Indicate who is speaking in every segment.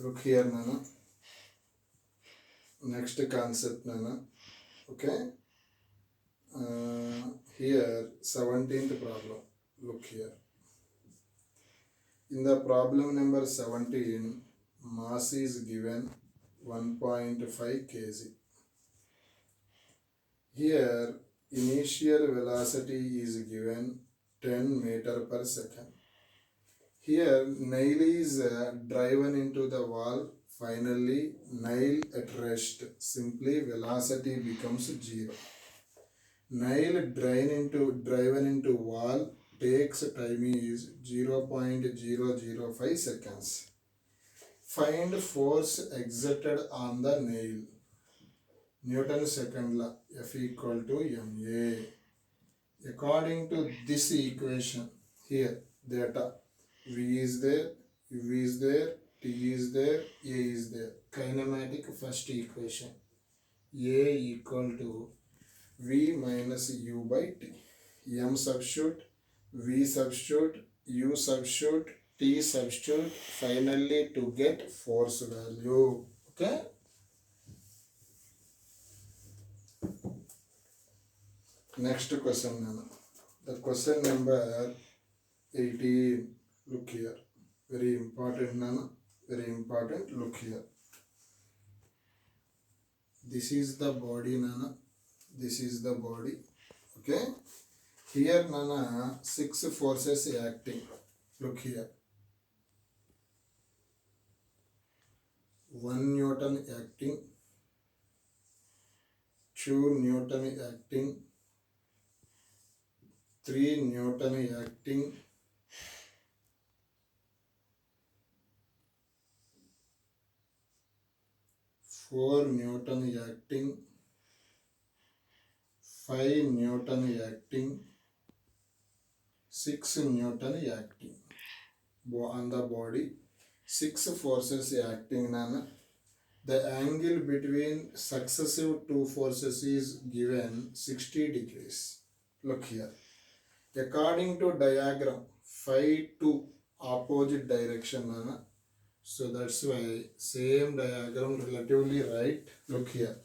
Speaker 1: look here nana. Next concept nana. Okay, here 17th problem. Look here. In the problem number 17, mass is given 1.5 kg. Here initial velocity is given 10 meter per second. Here nail is driven into the wall. Finally nail at rest. Simply velocity becomes 0. Nail driven into wall takes time is 0.005 seconds. Find force exerted on the nail. Newton second law, F equal to ma. According to this equation, here data V is there, U is there, T is there, A is there. Kinematic first equation, A equal to V minus U by T. M substitute, V substitute, U substitute, T substitute, finally to get force value. Okay. Next question nana. The question number 18. Look here. Very important nana. Very important. Look here. This is the body nana. This is the body. Okay. Here nana 6 forces acting. Look here. 1 Newton acting. 2 Newton acting. 3 Newton acting. 4 Newton acting. 5 Newton acting. 6 Newton acting. On the body 6 forces acting nana. The angle between successive 2 forces is given 60 degrees. Look here. According to diagram, phi to opposite direction nana. So that's why same diagram relatively right. Look here.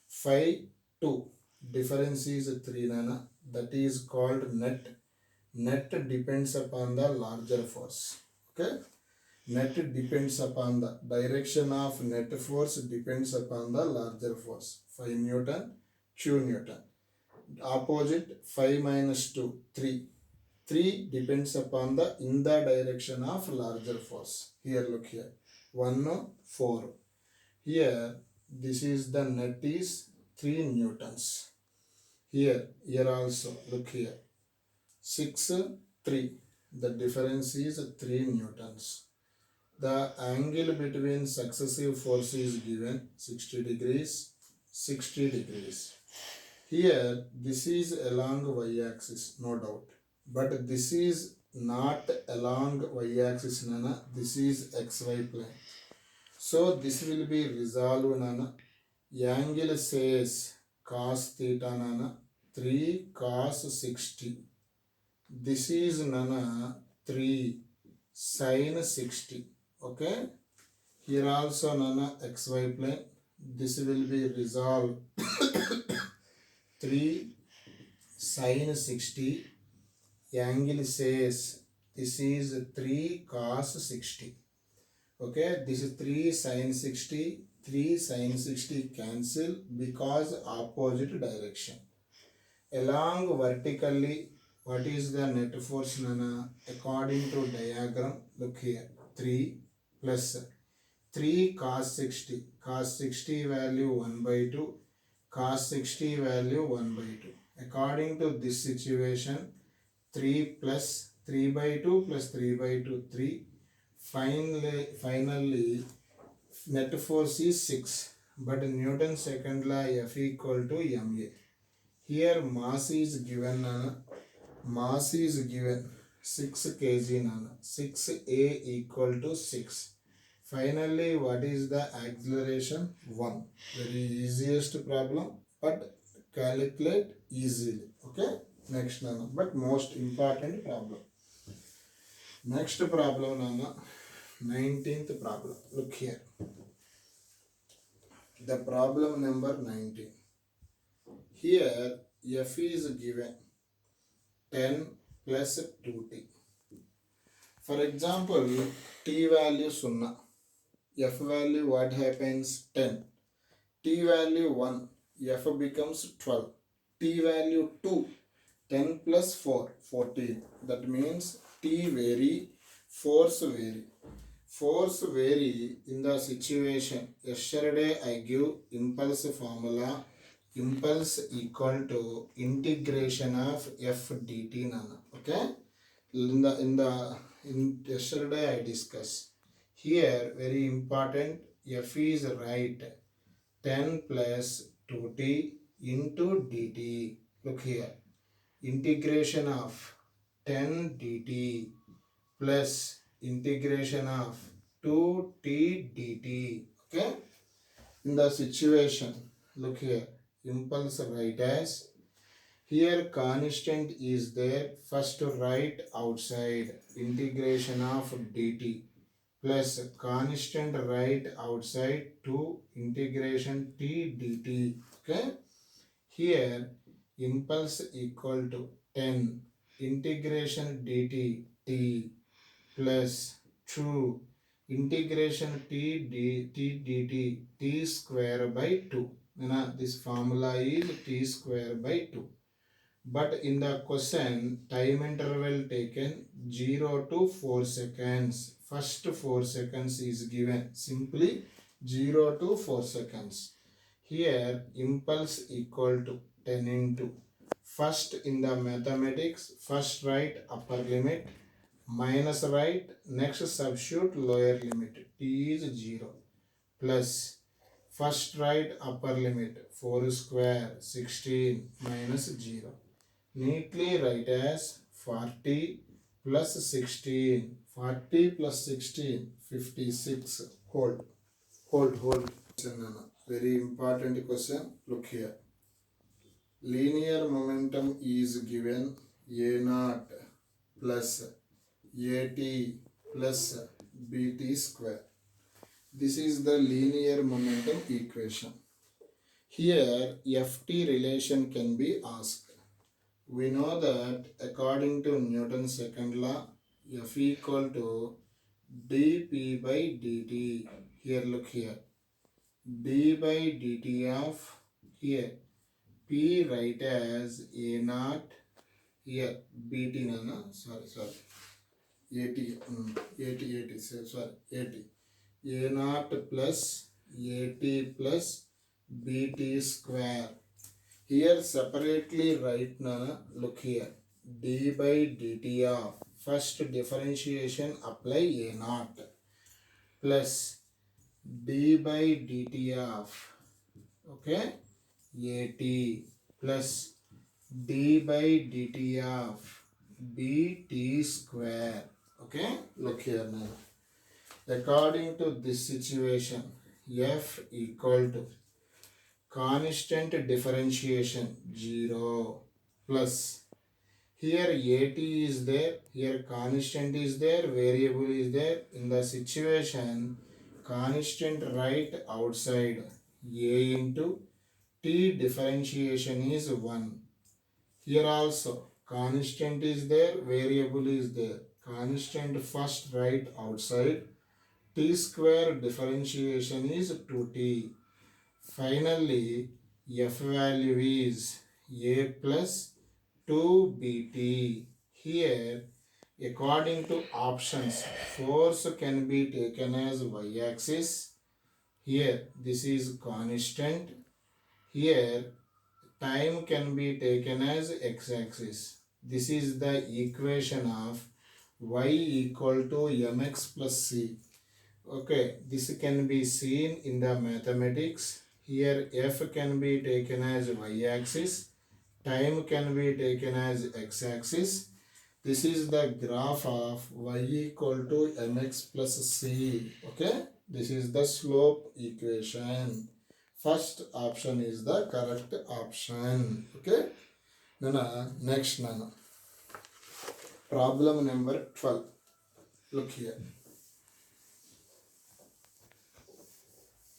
Speaker 1: Phi 2 difference is 3 nana. That is called net. Net depends upon the larger force. Okay. Net depends upon the direction of net force depends upon the larger force. 5 Newton, 2 Newton. Opposite 5 minus 2, 3. 3 depends upon the in the direction of larger force. Here look here. 1, 4. Here this is the net is 3 newtons. Here also look here. 6, 3. The difference is 3 newtons. The angle between successive forces is given 60 degrees, 60 degrees. Here this is along y-axis, no doubt. But this is not along y-axis nana. This is xy plane. So this will be resolved nana. Angle says cos theta nana 3 cos 60. This is nana 3 sin 60. Okay. Here also nana xy plane. This will be resolved 3 sin 60. Angle says this is 3 cos 60. Okay, this is 3 sin 60. 3 sin 60 cancel because opposite direction. Along vertically, what is the net force nana? According to diagram, look here. 3 plus 3 cos 60. Cos 60 value 1 by 2. Cos 60 value 1 by 2. According to this situation, 3 plus 3 by 2 plus 3 by 2, 3. Finally, net force is 6. But Newton second law F equal to ma. Here mass is given nana. Mass is given 6 kg nana. 6a equal to 6. Finally, what is the acceleration? 1. Very easiest problem, but calculate easily. Okay. Next nana. But most important problem. Next problem nana. 19th problem. Look here. The problem number 19. Here f is given 10 plus 2t. For example, t value 0. F value what happens? 10. T value 1. F becomes 12. T value 2. 10 plus 4, 14. That means T vary, force vary. Force vary in the situation. Yesterday I give impulse formula. Impulse equal to integration of F dt nana. Okay? In yesterday I discussed. Here very important. F is right. 10 plus 2t into dt. Look here. Integration of 10 dt plus integration of 2t dt. Okay? In the situation, look here. Impulse write as, here constant is there. First write outside. Integration of dt plus constant write outside to integration t dt. Okay? Here impulse equal to 10 integration dt t plus 2 integration t dt t square by 2. This formula is t square by 2. But in the question, time interval taken 0 to 4 seconds. First 4 seconds is given. Simply 0 to 4 seconds. Here impulse equal to 10 into. First in the mathematics, first write upper limit, minus write, next substitute lower limit. T is 0 plus first write upper limit 4 square 16 minus 0. Neatly write as 40 plus 16. 40 plus 16, 56. Hold. Very important question. Look here. Linear momentum is given a naught plus at plus bt square. This is the linear momentum equation. Here ft relation can be asked. We know that according to Newton's second law, F equal to dp by dt. Here look here. d by dt of, here p write as a naught, here bt nana, sorry, at, sorry, at. A naught plus at plus bt square. Here separately write na, look here, d by dt of, first differentiation apply a naught plus d by dt of, okay, at plus d by dt of bt square. Okay, look here now. According to this situation, f equal to constant differentiation 0 plus, here at is there, here constant is there, variable is there. In the situation, constant right outside, a into t differentiation is 1. Here also constant is there, variable is there. Constant first right outside, t square differentiation is 2t. Finally, f value is a plus 2bt. Here, according to options, force can be taken as y-axis. Here, this is constant. Here, time can be taken as x-axis. This is the equation of y equal to mx plus c. Okay, this can be seen in the mathematics. Here f can be taken as y-axis, time can be taken as x-axis. This is the graph of y equal to mx plus c. Okay, this is the slope equation. First option is the correct option. Okay, next problem number 12. Look here.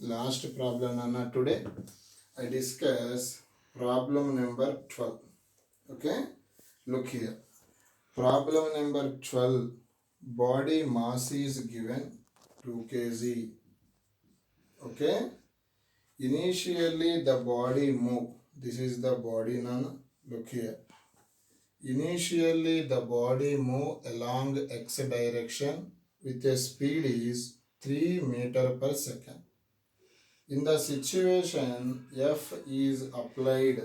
Speaker 1: Last problem Nana today. I discuss problem number 12. Okay, look here. Problem number 12. Body mass is given 2 kg. Okay, initially the body move. This is the body Nana. Look here. Initially the body move along x direction with a speed is 3 meter per second. In the situation F is applied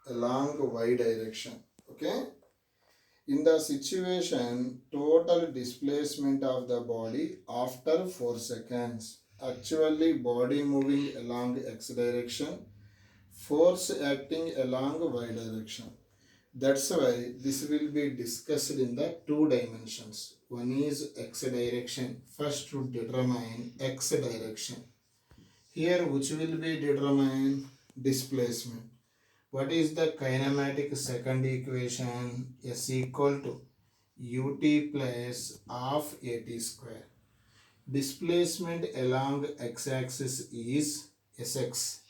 Speaker 1: along y direction. Okay. In the situation, total displacement of the body after 4 seconds. Actually, body moving along x direction, force acting along y direction. That's why this will be discussed in the two dimensions. One is x direction. First to determine x direction. Here which will be determined displacement. What is the kinematic second equation? S equal to ut plus half at square. Displacement along x-axis is sx.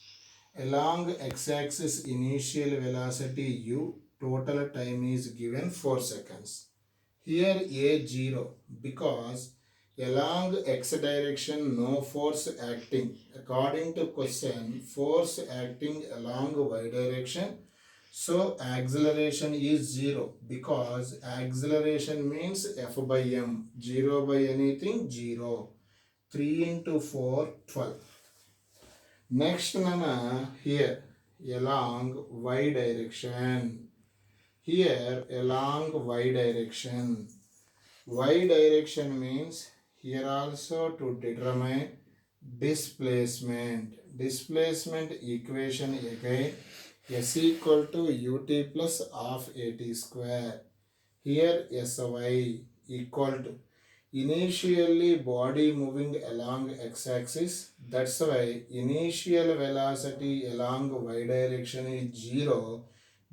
Speaker 1: Along x-axis initial velocity u, total time is given 4 seconds. Here a 0 because along x direction no force acting. According to question, force acting along y direction. So acceleration is 0 because acceleration means F by m. 0 by anything 0. 3 into 4 12. Next nana here along y direction. Here along y direction. Y direction means here also to determine displacement. Displacement equation again S equal to ut plus half at square. Here Sy equal to initially body moving along x-axis. That's why initial velocity along y direction is 0.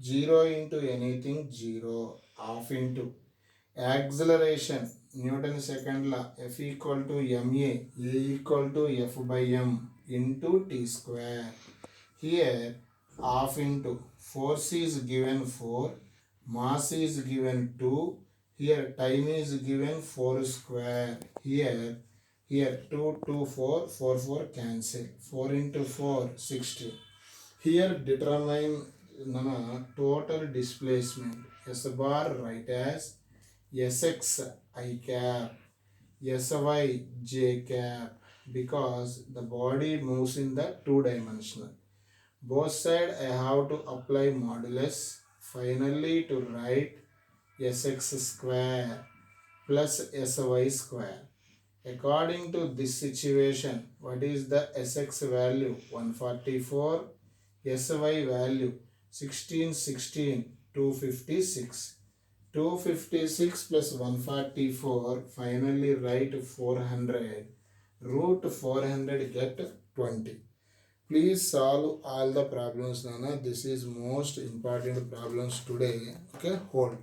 Speaker 1: 0 into anything 0. Half into acceleration Newton second law F equal to ma, a equal to F by m into t square. Here half into force is given 4, mass is given 2, here time is given 4 square. Here 2 2 4 4 4 cancel, 4 into 4 16. Here determine total displacement. S bar write as Sx I cap, Sy j cap, because the body moves in the two dimensional. Both side I have to apply modulus. Finally to write Sx square plus Sy square. According to this situation, what is the Sx value? 144. Sy value 16 16 256. 256 plus 144, finally write 400. Root 400 get 20. Please solve all the problems, Nana. This is most important problems today. Okay, hold.